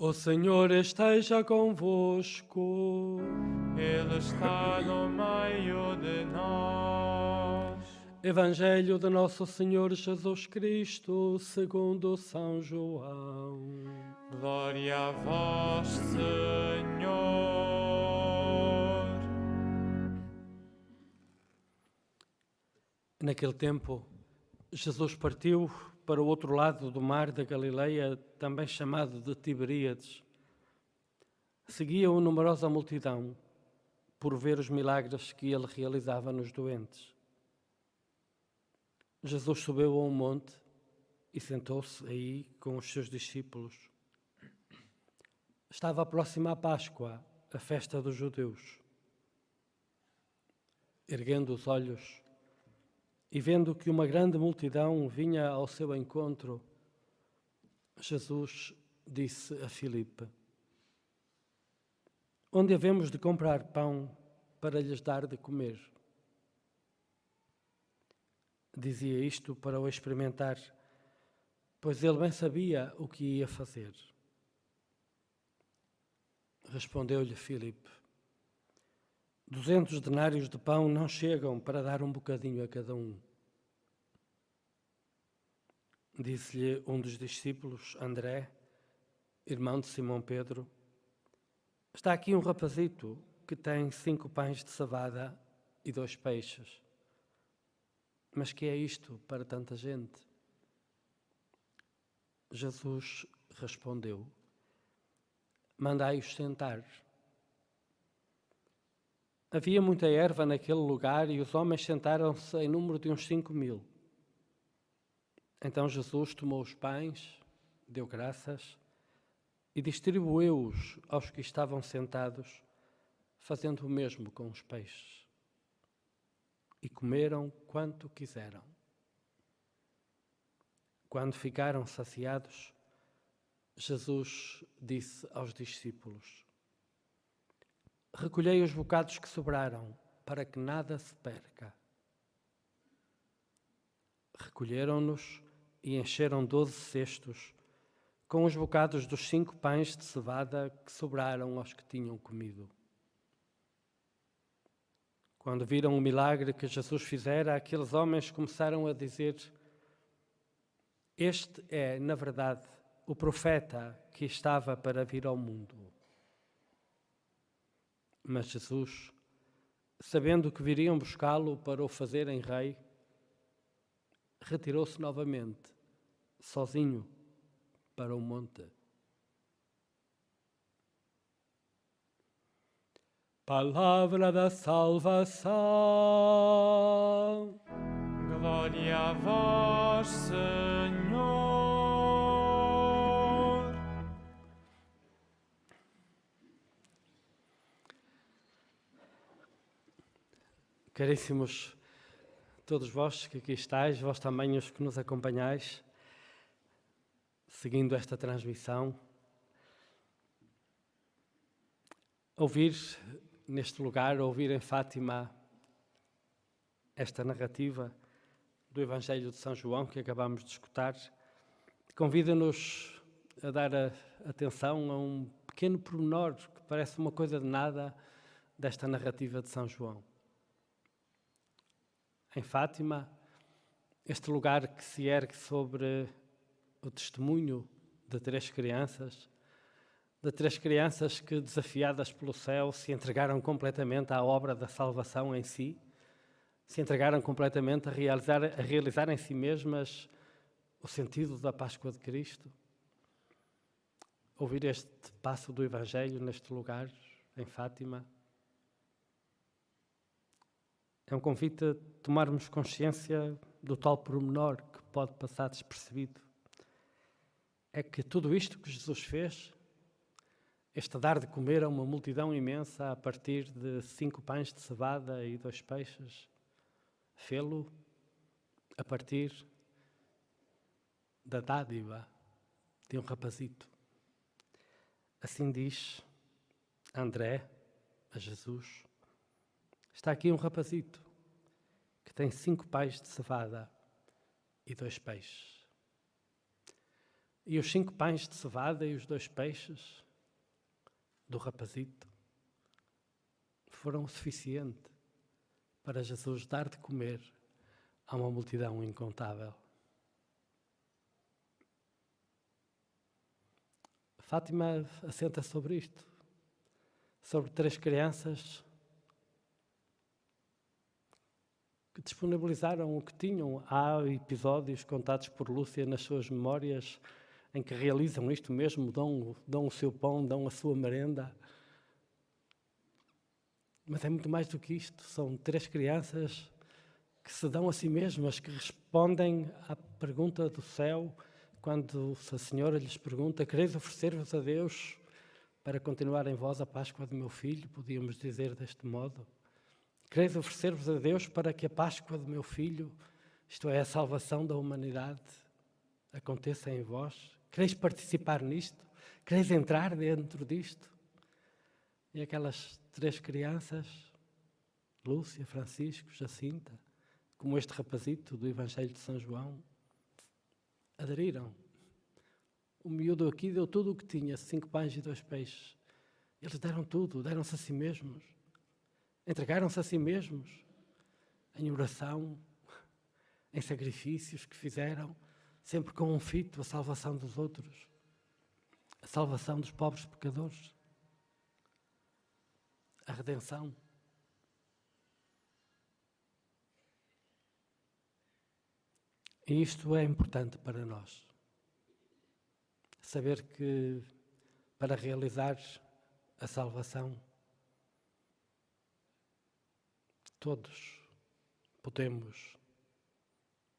O Senhor esteja convosco. Ele está no meio de nós. Evangelho de Nosso Senhor Jesus Cristo, segundo São João. Glória a vós, Senhor. Naquele tempo, Jesus partiu para o outro lado do mar da Galileia, também chamado de Tiberíades. Seguia-o numerosa multidão, por ver os milagres que ele realizava nos doentes. Jesus subiu a um monte e sentou-se aí com os seus discípulos. Estava próxima a Páscoa, a festa dos judeus. Erguendo os olhos e vendo que uma grande multidão vinha ao seu encontro, Jesus disse a Filipe: onde havemos de comprar pão para lhes dar de comer? Dizia isto para o experimentar, pois ele bem sabia o que ia fazer. Respondeu-lhe Filipe: 200 denários de pão não chegam para dar um bocadinho a cada um. Disse-lhe um dos discípulos, André, irmão de Simão Pedro: está aqui um rapazito que tem 5 pães de cevada e 2 peixes. Mas que é isto para tanta gente? Jesus respondeu: mandai-os sentar. Havia muita erva naquele lugar e os homens sentaram-se em número de uns 5.000. Então Jesus tomou os pães, deu graças e distribuiu-os aos que estavam sentados, fazendo o mesmo com os peixes. E comeram quanto quiseram. Quando ficaram saciados, Jesus disse aos discípulos: recolhei os bocados que sobraram, para que nada se perca. Recolheram-nos e encheram 12 cestos, com os bocados dos 5 pães de cevada que sobraram aos que tinham comido. Quando viram o milagre que Jesus fizera, aqueles homens começaram a dizer: este é, na verdade, o profeta que estava para vir ao mundo. Mas Jesus, sabendo que viriam buscá-lo para o fazerem rei, retirou-se novamente, sozinho, para o monte. Palavra da salvação. Glória a vós, Senhor. Caríssimos todos vós que aqui estáis, vós também os que nos acompanhais, seguindo esta transmissão, ouvir neste lugar, ouvir em Fátima esta narrativa do Evangelho de São João que acabamos de escutar, convida-nos a dar atenção a um pequeno pormenor que parece uma coisa de nada desta narrativa de São João. Em Fátima, este lugar que se ergue sobre o testemunho de 3 crianças, que, desafiadas pelo céu, se entregaram completamente à obra da salvação em si, se entregaram completamente a realizar em si mesmas o sentido da Páscoa de Cristo. Ouvir este passo do Evangelho neste lugar, em Fátima, é um convite a tomarmos consciência do tal pormenor que pode passar despercebido. É que tudo isto que Jesus fez, este dar de comer a uma multidão imensa a partir de 5 pães de cevada e 2 peixes, fê-lo a partir da dádiva de um rapazito. Assim diz André a Jesus: está aqui um rapazito que tem 5 pães de cevada e 2 peixes. E os 5 pães de cevada e os 2 peixes do rapazito foram o suficiente para Jesus dar de comer a uma multidão incontável. Fátima assenta sobre isto, sobre 3 crianças que disponibilizaram o que tinham. Há episódios contados por Lúcia nas suas memórias em que realizam isto mesmo, dão o seu pão, dão a sua merenda. Mas é muito mais do que isto, são 3 crianças que se dão a si mesmas, que respondem à pergunta do céu, quando a Senhora lhes pergunta: quereis oferecer-vos a Deus para continuar em vós a Páscoa do meu filho? Podíamos dizer deste modo. Quereis oferecer-vos a Deus para que a Páscoa do meu filho, isto é, a salvação da humanidade, aconteça em vós? Quereis participar nisto? Quereis entrar dentro disto? E aquelas 3 crianças, Lúcia, Francisco, Jacinta, como este rapazito do Evangelho de São João, aderiram. O miúdo aqui deu tudo o que tinha, 5 pães e 2 peixes. Eles deram tudo, deram-se a si mesmos. Entregaram-se a si mesmos em oração, em sacrifícios que fizeram, sempre com um fito, a salvação dos outros, a salvação dos pobres pecadores, a redenção. E isto é importante para nós. Saber que para realizar a salvação, todos podemos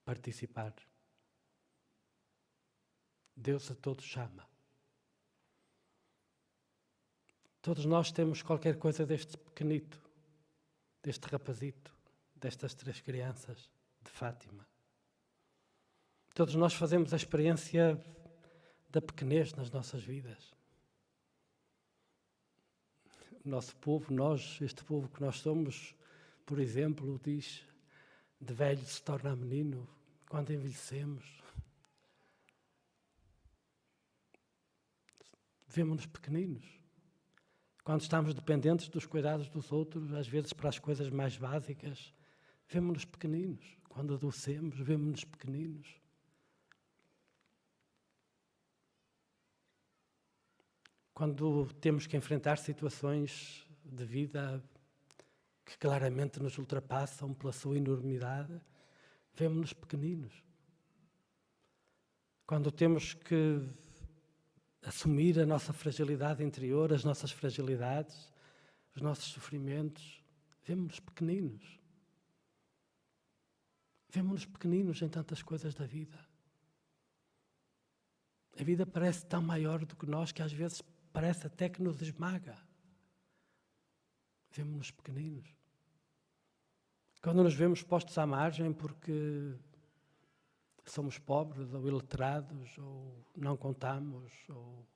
participar. Deus a todos chama. Todos nós temos qualquer coisa deste pequenito, deste rapazito, destas 3 crianças de Fátima. Todos nós fazemos a experiência da pequenez nas nossas vidas. O nosso povo, este povo que nós somos, por exemplo, diz: de velho se torna menino quando envelhecemos. Vemo-nos pequeninos. Quando estamos dependentes dos cuidados dos outros, às vezes para as coisas mais básicas, vemo-nos pequeninos. Quando adoecemos, vemo-nos pequeninos. Quando temos que enfrentar situações de vida que claramente nos ultrapassam pela sua enormidade, vemo-nos pequeninos. Quando temos que assumir a nossa fragilidade interior, as nossas fragilidades, os nossos sofrimentos, vemo-nos pequeninos. Vemo-nos pequeninos em tantas coisas da vida. A vida parece tão maior do que nós que às vezes parece até que nos esmaga. Vemo-nos pequeninos. Quando nos vemos postos à margem porque somos pobres ou iletrados ou não contamos, ou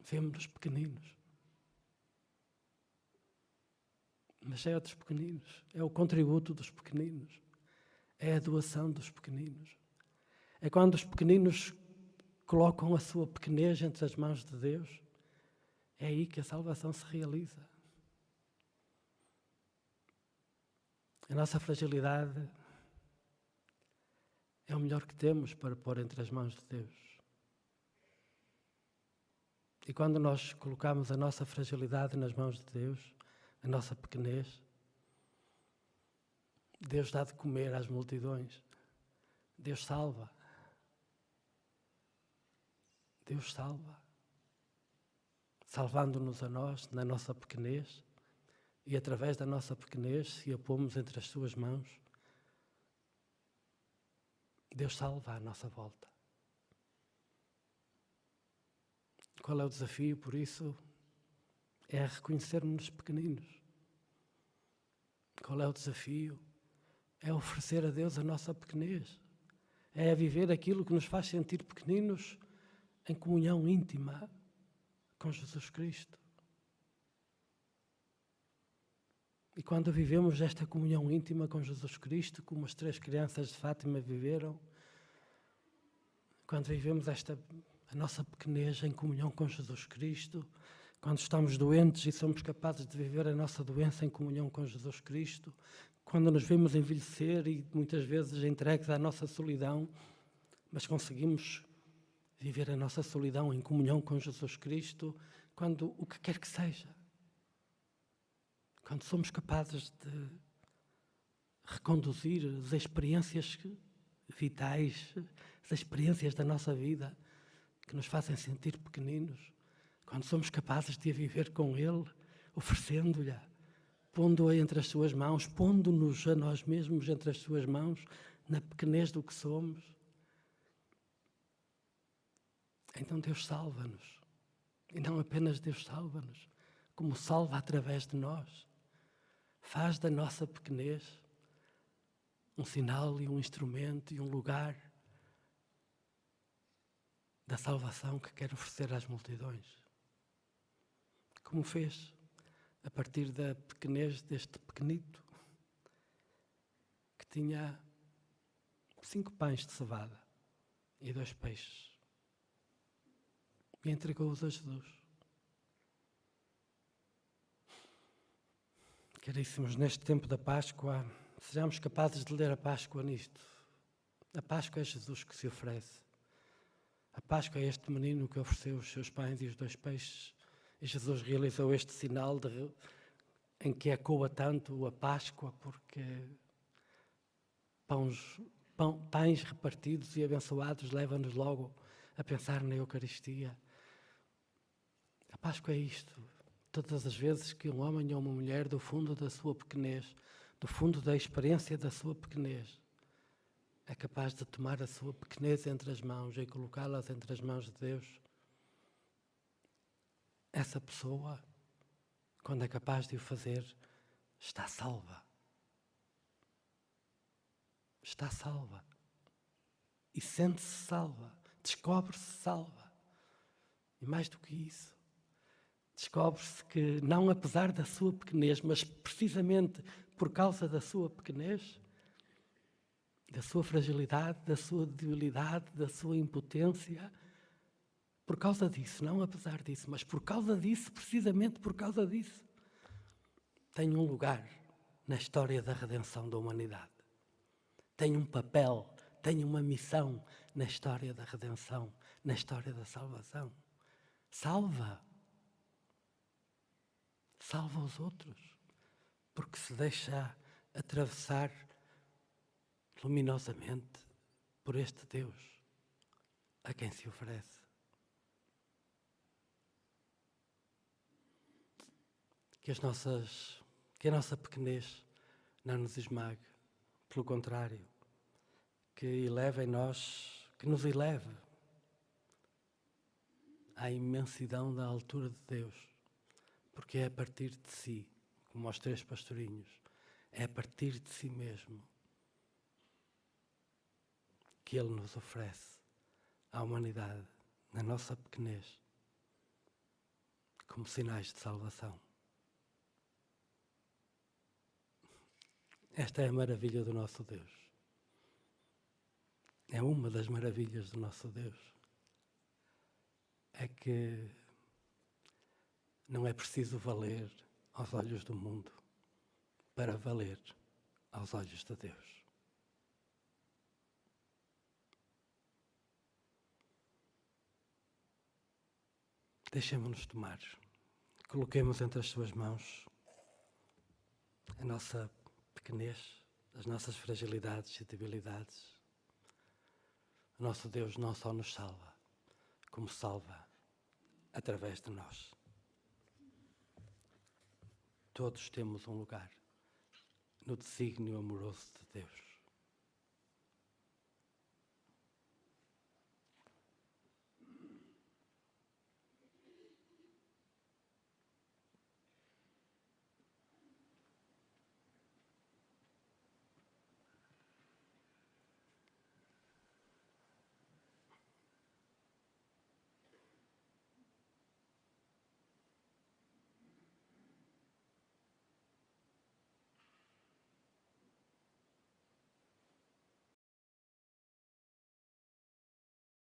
vemo-nos pequeninos. Mas é dos pequeninos, é o contributo dos pequeninos, é a doação dos pequeninos. É quando os pequeninos colocam a sua pequenez entre as mãos de Deus, é aí que a salvação se realiza. A nossa fragilidade é o melhor que temos para pôr entre as mãos de Deus. E quando nós colocamos a nossa fragilidade nas mãos de Deus, a nossa pequenez, Deus dá de comer às multidões. Deus salva. Deus salva. Salvando-nos a nós, na nossa pequenez, e através da nossa pequenez, se a pomos entre as suas mãos, Deus salva à nossa volta. Qual é o desafio, por isso? É reconhecermos-nos pequeninos. Qual é o desafio? É oferecer a Deus a nossa pequenez. É viver aquilo que nos faz sentir pequeninos em comunhão íntima com Jesus Cristo. E quando vivemos esta comunhão íntima com Jesus Cristo, como as 3 crianças de Fátima viveram, quando vivemos a nossa pequenez em comunhão com Jesus Cristo, quando estamos doentes e somos capazes de viver a nossa doença em comunhão com Jesus Cristo, quando nos vemos envelhecer e muitas vezes entregues à nossa solidão, mas conseguimos viver a nossa solidão em comunhão com Jesus Cristo, quando o que quer que seja, quando somos capazes de reconduzir as experiências vitais, as experiências da nossa vida que nos fazem sentir pequeninos, quando somos capazes de a viver com Ele, oferecendo-lhe, pondo-a entre as suas mãos, pondo-nos a nós mesmos entre as suas mãos, na pequenez do que somos, então Deus salva-nos. E não apenas Deus salva-nos, como salva através de nós. Faz da nossa pequenez um sinal e um instrumento e um lugar da salvação que quer oferecer às multidões. Como fez a partir da pequenez deste pequenito que tinha 5 pães de cevada e 2 peixes e entregou-os a Jesus. Caríssimos, neste tempo da Páscoa, sejamos capazes de ler a Páscoa nisto. A Páscoa é Jesus que se oferece. A Páscoa é este menino que ofereceu os seus pães e os 2 peixes. E Jesus realizou este sinal em que ecoa tanto a Páscoa, porque pães repartidos e abençoados levam-nos logo a pensar na Eucaristia. A Páscoa é isto. Todas as vezes que um homem ou uma mulher, do fundo da sua pequenez, do fundo da experiência da sua pequenez, é capaz de tomar a sua pequenez entre as mãos e colocá-las entre as mãos de Deus, essa pessoa, quando é capaz de o fazer, está salva. Está salva. E sente-se salva. Descobre-se salva. E mais do que isso, descobre-se que, não apesar da sua pequenez, mas precisamente por causa da sua pequenez, da sua fragilidade, da sua debilidade, da sua impotência, por causa disso, não apesar disso, mas por causa disso, precisamente por causa disso, tem um lugar na história da redenção da humanidade. Tem um papel, tem uma missão na história da redenção, na história da salvação. Salva os outros, porque se deixa atravessar luminosamente por este Deus a quem se oferece. Que a nossa pequenez não nos esmague, pelo contrário, que nos eleve à imensidão da altura de Deus, porque é a partir de si, como aos 3 pastorinhos, é a partir de si mesmo que Ele nos oferece à humanidade, na nossa pequenez, como sinais de salvação. Esta é a maravilha do nosso Deus. É uma das maravilhas do nosso Deus. É que não é preciso valer aos olhos do mundo para valer aos olhos de Deus. Deixemos-nos tomar. Coloquemos entre as suas mãos a nossa pequenez, as nossas fragilidades e debilidades. O nosso Deus não só nos salva, como salva através de nós. Todos temos um lugar no desígnio amoroso de Deus.